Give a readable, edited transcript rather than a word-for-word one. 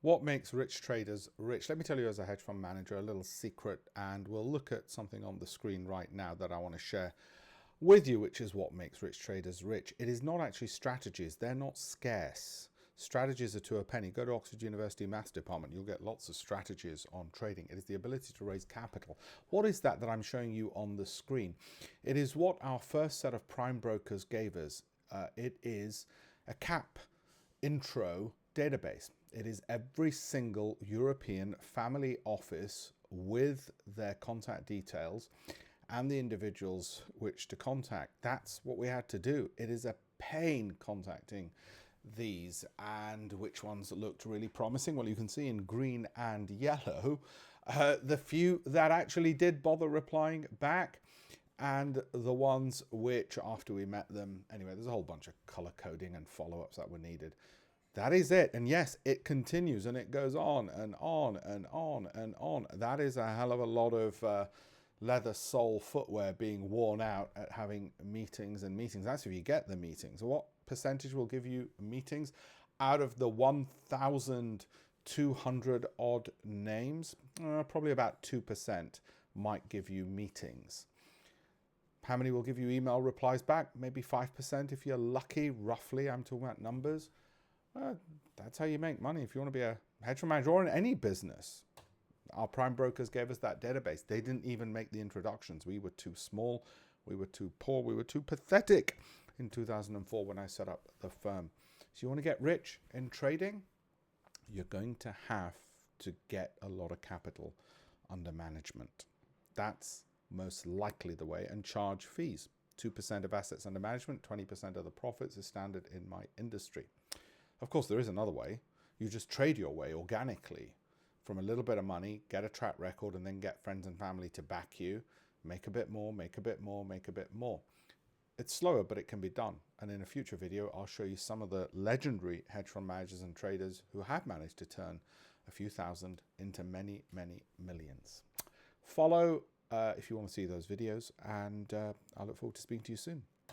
What makes rich traders rich? Let me tell you as a hedge fund manager a little secret, and we'll look at something on the screen right now that I want to share with you, which is what makes rich traders rich. It is not actually strategies. They're not scarce. Strategies are to a penny. Go to Oxford University Maths Department. You'll get lots of strategies on trading. It is the ability to raise capital. What is that I'm showing you on the screen? It is what our first set of prime brokers gave us. It is a CAP intro database. It is every single European family office with their contact details and the individuals which to contact. That's what we had to do. It is a pain contacting these, and which ones looked really promising. Well, you can see in green and yellow the few that actually did bother replying back, and the ones which after we met them, anyway, there's a whole bunch of color coding and follow-ups that were needed. That is it. And yes, it continues and it goes on and on and on and on. That is a hell of a lot of leather sole footwear being worn out at having meetings and meetings. That's if you get the meetings. What percentage will give you meetings out of the 1,200 odd names? Probably about 2% might give you meetings. How many will give you email replies back? Maybe 5% if you're lucky, roughly. I'm talking about numbers. That's how you make money if you want to be a hedge fund manager or in any business. Our prime brokers gave us that database. They didn't even make the introductions. We were too small, we were too poor, we were too pathetic in 2004 when I set up the firm. So you want to get rich in trading? You're going to have to get a lot of capital under management. That's most likely the way, and charge fees. 2% of assets under management, 20% of the profits is standard in my industry. Of course, there is another way. You just trade your way organically from a little bit of money, get a track record, and then get friends and family to back you. Make a bit more, make a bit more, make a bit more. It's slower, but it can be done. And in a future video, I'll show you some of the legendary hedge fund managers and traders who have managed to turn a few thousand into many, many millions. Follow if you want to see those videos, and I look forward to speaking to you soon.